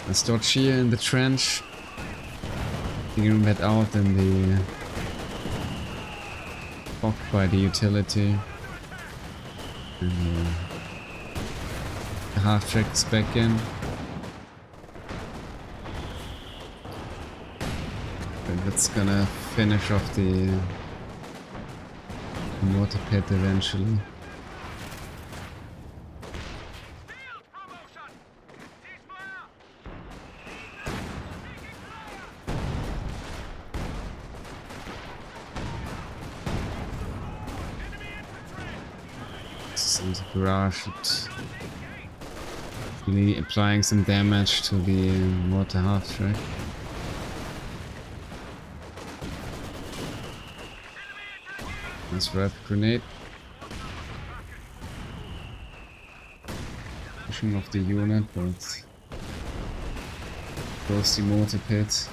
A: Let's dodge here in the trench. Figuring that out in the blocked by the utility. And the half track is back in. But that's gonna finish off the mortar pit eventually. In the barrage, really applying some damage to the mortar half track. Nice rapid grenade. Pushing off the unit, but close the mortar pit.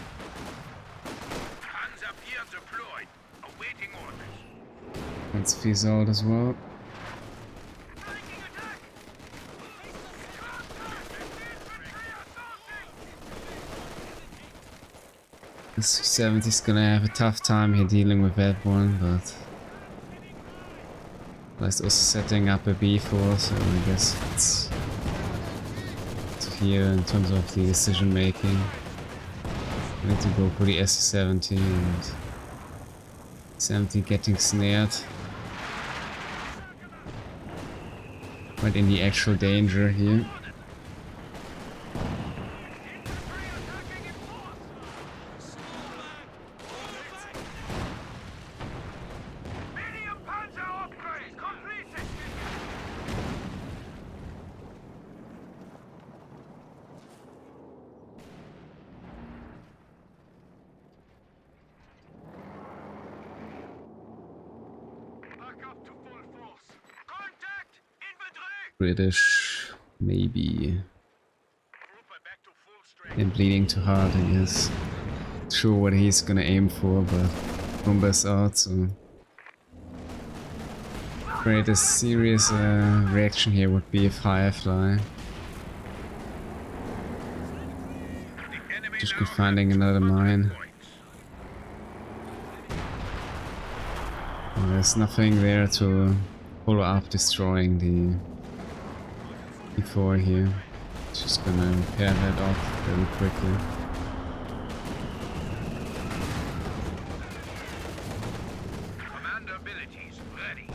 A: Let's phase out as well. This 70's gonna have a tough time here dealing with that one, but it's also setting up a B4, so I guess it's here in terms of the decision making. I need to go for the SC-70 and 70 getting snared. Right in the actual danger here. British, maybe. And bleeding too hard, I guess. Not sure what he's gonna aim for, but bombers out, so create a serious reaction here would be a Firefly. Just good finding another mine. There's nothing there to follow up destroying the E4 here. Just gonna repair that off very quickly.
C: Commander abilities ready.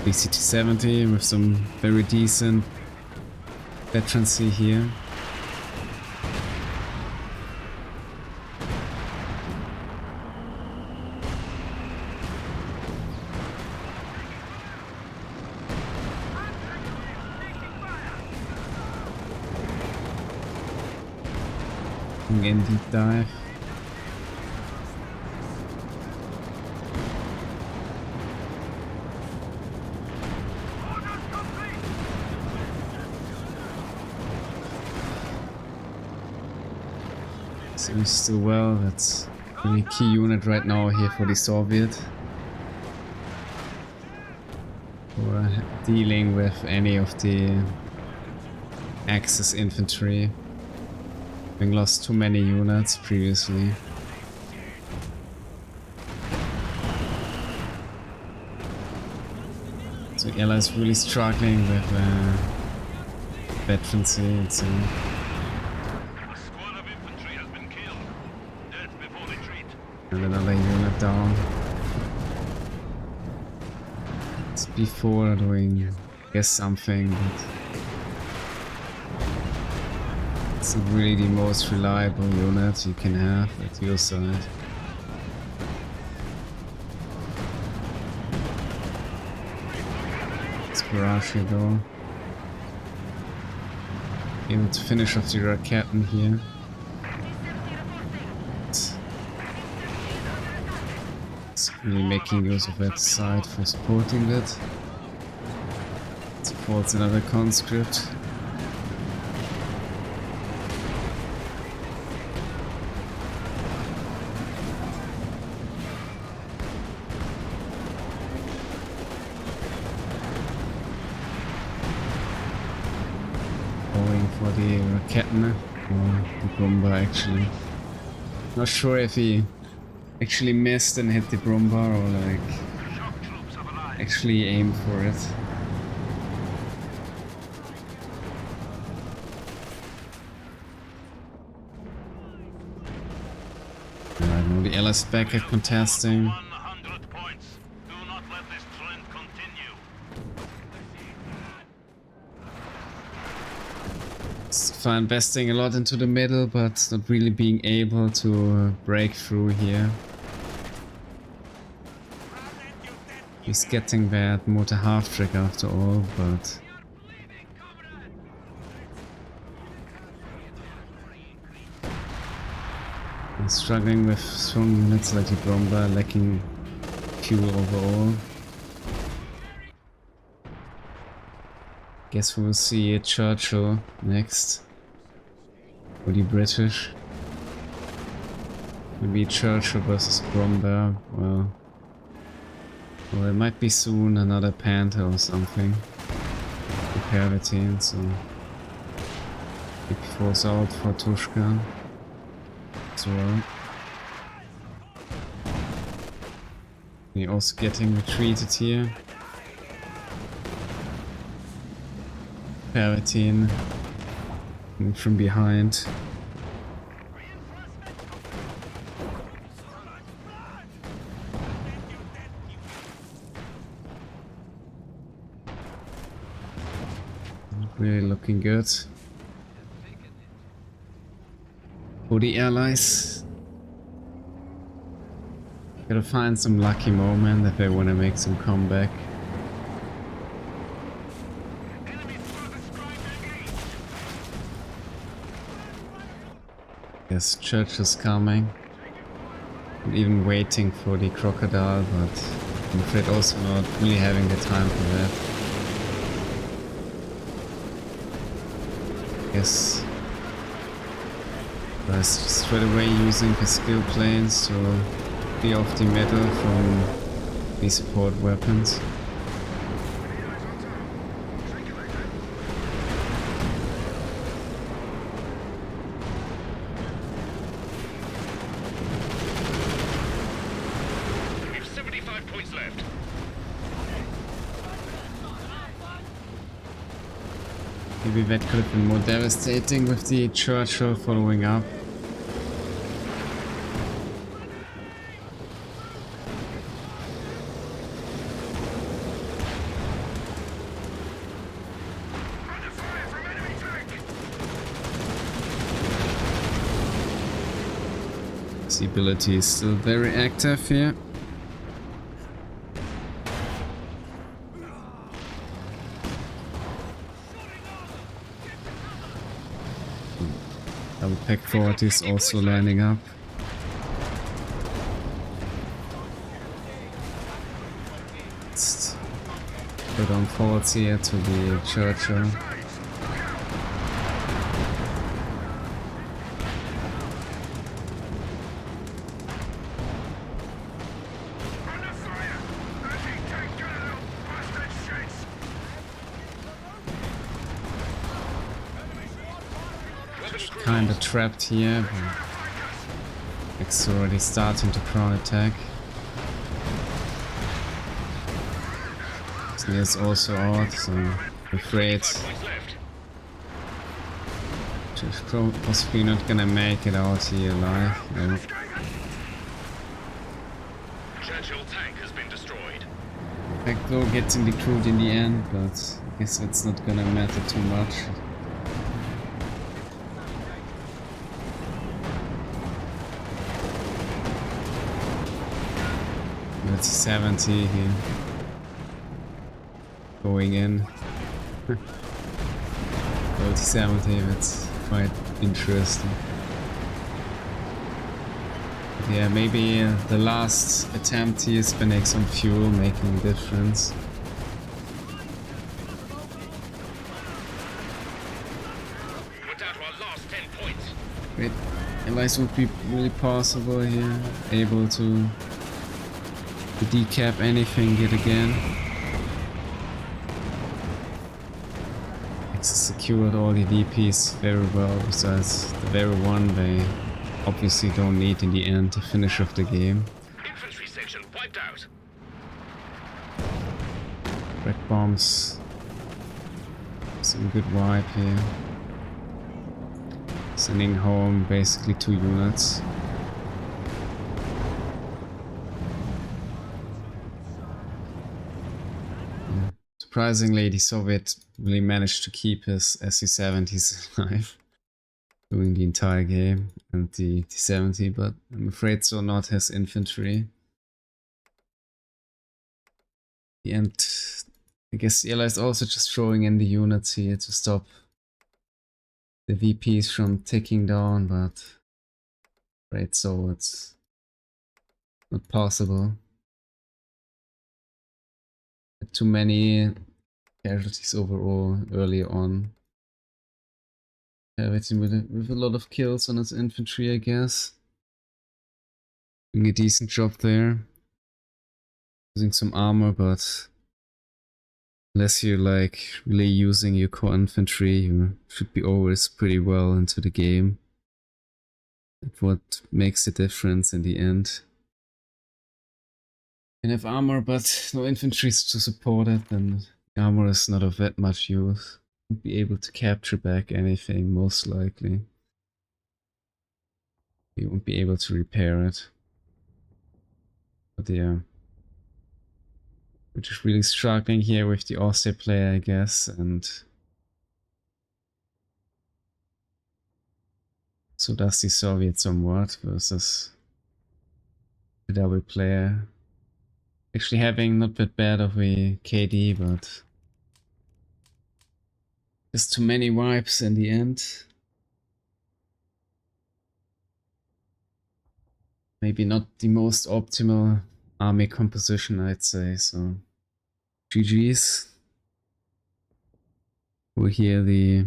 A: BCT-70 with some very decent veterancy here. In deep dive. Seems to well. That's a really key unit right now here for the Soviet. For dealing with any of the Axis infantry. Having lost too many units previously. So Elice is really struggling with veterancy and so.
C: A squad of infantry has been killed. Death before retreat.
A: And another unit down. It's before doing, I guess, something, but it's not really the most reliable unit you can have at your side. It's barrage here though. Able to finish off the Raketen here. It's really making use of that side for supporting it. Supports another conscript. Going for the Raketen or the Brumba actually. Not sure if he actually missed and hit the Brumba or like actually aimed for it. I know the Elice back at contesting.
C: 100 points. Do not let this trend continue.
A: So investing a lot into the middle, but not really being able to break through here. He's getting that motor half trick after all, but he's struggling with strong units like the Bromba, lacking fuel overall. Guess we will see Churchill next. For the British. Maybe Churchill versus Bromba. Well, it might be soon another Panther or something. The Pervitin, so big force out for Tushkan as well. We're also getting retreated here. Pervitin coming from behind. Not really looking good. For the Allies. Gotta find some lucky moment if they wanna make some comeback. Yes, Church is coming. I'm even waiting for the crocodile, but I'm afraid also not really having the time for that. Yes. But straight away using the skill planes to be off the middle from the support weapons. Maybe that could have been more devastating with the Churchill following up. The ability is still very active here. Double pack 40 is also lining up. Let's put on forwards here to the Churchill. kinda trapped here, but it's already starting to crowd attack. He's also out, so I'm afraid she's possibly not gonna make it out here alive. No.
C: Churchill tank has been destroyed.
A: Backdoor getting recruited in the end, but I guess it's not gonna matter too much. That's 70 here. Going in. 70, that's quite interesting. But yeah, maybe the last attempt here is spending some fuel, making a difference.
C: We're down to our last 10 points.
A: Wait, Elice would be really possible here, able to decap anything yet again. Secured all the DPs very well, besides the very one they obviously don't need in the end to finish off the game.
C: Infantry section wiped out.
A: Red bombs. Some good wipe here. Sending home basically 2 units. Surprisingly, the Soviet really managed to keep his SU-70s alive during the entire game, and the T-70, but I'm afraid so not his infantry. The end, I guess Ela is also just throwing in the units here to stop the VPs from ticking down, but I'm afraid so it's not possible. Too many casualties overall early on. Pervitin with a lot of kills on his infantry, I guess. Doing a decent job there. Using some armor, but unless you're like really using your core infantry, you should be always pretty well into the game. That's what makes the difference in the end. You can have armor, but no infantry to support it, then armor is not of that much use. Won't be able to capture back anything, most likely. You won't be able to repair it. But yeah. We're just really struggling here with the Austria player, I guess, and so does the Soviet somewhat versus the double player. Actually having not that bad of a KD, but just too many wipes in the end. Maybe not the most optimal army composition, I'd say, so GG's. We're here the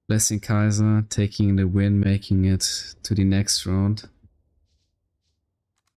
A: Blessing Kaiser taking the win, making it to the next round.